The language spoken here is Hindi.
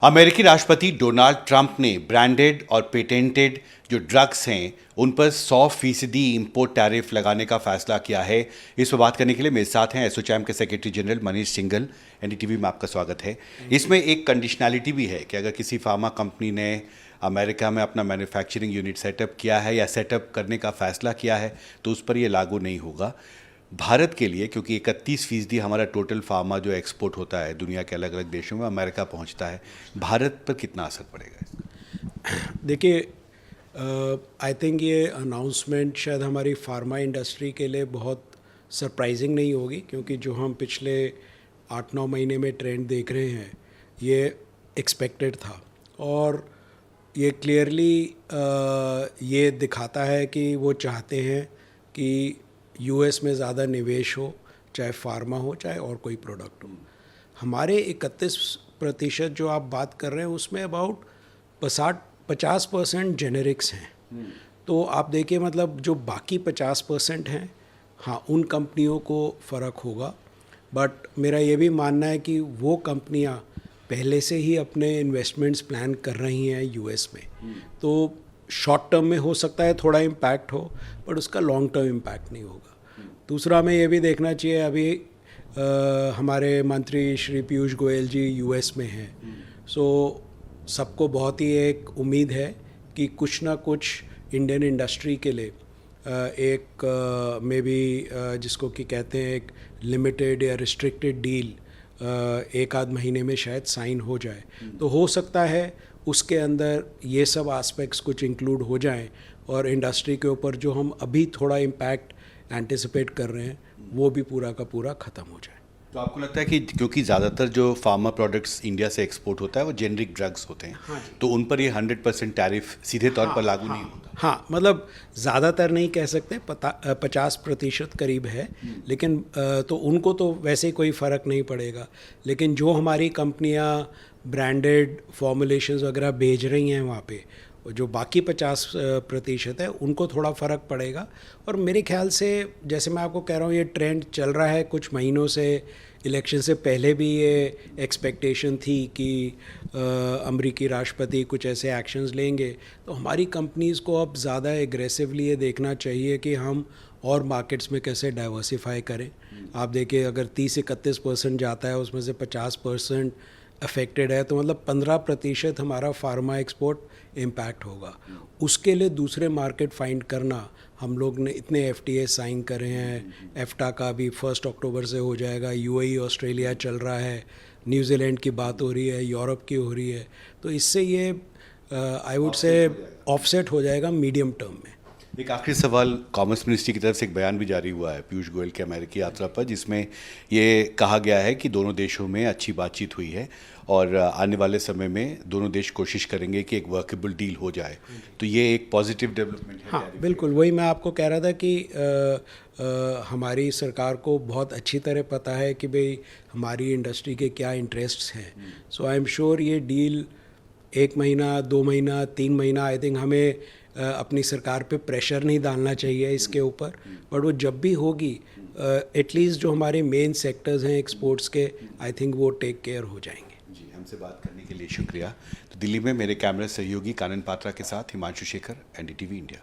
अमेरिकी राष्ट्रपति डोनाल्ड ट्रंप ने ब्रांडेड और पेटेंटेड जो ड्रग्स हैं उन पर 100% इंपोर्ट टैरिफ लगाने का फैसला किया है। इस पर बात करने के लिए मेरे साथ हैं एसोचैम के secretary general Manish Singhal. NDTV में आपका स्वागत है। इसमें एक कंडीशनैलिटी भी है कि अगर किसी फार्मा कंपनी ने अमेरिका में अपना मैन्युफैक्चरिंग यूनिट सेटअप किया है या सेटअप करने का फैसला किया है तो उस पर ये लागू नहीं होगा। भारत के लिए, क्योंकि 31% हमारा टोटल फार्मा जो एक्सपोर्ट होता है दुनिया के अलग अलग देशों में अमेरिका पहुंचता है, भारत पर कितना असर पड़ेगा? देखिए, आई थिंक ये अनाउंसमेंट शायद हमारी फार्मा इंडस्ट्री के लिए बहुत सरप्राइजिंग नहीं होगी, क्योंकि जो हम पिछले 8-9 महीने में ट्रेंड देख रहे हैं ये एक्सपेक्टेड था। और ये क्लियरली ये दिखाता है कि वो चाहते हैं कि यूएस में ज़्यादा निवेश हो, चाहे फार्मा हो चाहे और कोई प्रोडक्ट हो। हमारे 31% जो आप बात कर रहे हैं उसमें अबाउट 50% जेनेरिक्स हैं। तो आप देखिए, मतलब जो बाकी 50% हैं, हाँ, उन कंपनियों को फ़र्क होगा। बट मेरा ये भी मानना है कि वो कंपनियां पहले से ही अपने इन्वेस्टमेंट्स प्लान कर रही हैं यूएस में। तो शॉर्ट टर्म में हो सकता है थोड़ा इम्पैक्ट हो, बट उसका लॉन्ग टर्म इम्पैक्ट नहीं होगा। दूसरा, हमें ये भी देखना चाहिए, अभी हमारे मंत्री श्री पीयूष गोयल जी यूएस में हैं। सो सबको बहुत ही एक उम्मीद है कि कुछ ना कुछ इंडियन इंडस्ट्री के लिए एक मे बी जिसको कि कहते हैं एक लिमिटेड या रिस्ट्रिक्टेड डील एक आध महीने में शायद साइन हो जाए। तो हो सकता है उसके अंदर ये सब एस्पेक्ट्स कुछ इंक्लूड हो जाएं और इंडस्ट्री के ऊपर जो हम अभी थोड़ा इम्पैक्ट एंटिसिपेट कर रहे हैं वो भी पूरा का पूरा ख़त्म हो जाए। तो आपको लगता है कि क्योंकि ज़्यादातर जो फार्मा प्रोडक्ट्स इंडिया से एक्सपोर्ट होता है वो जेनरिक ड्रग्स होते हैं, हाँ, तो उन पर ये 100% टैरिफ सीधे तौर पर लागू नहीं होता? हाँ, मतलब ज़्यादातर नहीं कह सकते, 50% करीब है। लेकिन तो उनको तो वैसे ही कोई फ़र्क नहीं पड़ेगा। लेकिन जो हमारी कंपनियाँ ब्रांडेड फॉर्मुलेशंस वगैरह भेज रही हैं वहाँ पे, जो बाकी 50% है उनको थोड़ा फ़र्क पड़ेगा। और मेरे ख्याल से, जैसे मैं आपको कह रहा हूँ, ये ट्रेंड चल रहा है कुछ महीनों से। इलेक्शन से पहले भी ये एक्सपेक्टेशन थी कि अमेरिकी राष्ट्रपति कुछ ऐसे एक्शंस लेंगे। तो हमारी कंपनीज़ को अब ज़्यादा एग्रेसिवली ये देखना चाहिए कि हम और मार्केट्स में कैसे डाइवर्सिफाई करें। आप देखिए, अगर 30-31% जाता है उसमें से 50% अफेक्टेड है, तो मतलब 15% हमारा फार्मा एक्सपोर्ट इम्पैक्ट होगा। उसके लिए दूसरे मार्केट फाइंड करना, हम लोग ने इतने एफटीए साइन करे हैं। एफ्टा का भी 1 अक्टूबर से हो जाएगा। यूएई ऑस्ट्रेलिया चल रहा है, न्यूजीलैंड की बात हो रही है, यूरोप की हो रही है। तो इससे ये आई वुड से ऑफसेट हो जाएगा मीडियम टर्म में। एक आखिरी सवाल, कॉमर्स मिनिस्ट्री की तरफ से एक बयान भी जारी हुआ है पीयूष गोयल की अमेरिकी यात्रा पर, जिसमें ये कहा गया है कि दोनों देशों में अच्छी बातचीत हुई है और आने वाले समय में दोनों देश कोशिश करेंगे कि एक वर्केबल डील हो जाए। तो ये एक पॉजिटिव डेवलपमेंट है। हाँ, बिल्कुल, वही मैं आपको कह रहा था कि हमारी सरकार को बहुत अच्छी तरह पता है कि भाई हमारी इंडस्ट्री के क्या इंटरेस्ट्स हैं। सो आई एम श्योर ये डील 1 महीना, 2 महीना, 3 महीना, आई थिंक हमें अपनी सरकार पे प्रेशर नहीं डालना चाहिए इसके ऊपर। बट वो जब भी होगी, एटलीस्ट जो हमारे मेन सेक्टर्स हैं एक्सपोर्ट्स के, आई थिंक वो टेक केयर हो जाएंगे। जी, हमसे बात करने के लिए शुक्रिया। तो दिल्ली में मेरे कैमरा सहयोगी कानन पात्रा के साथ हिमांशु शेखर, एनडीटीवी इंडिया।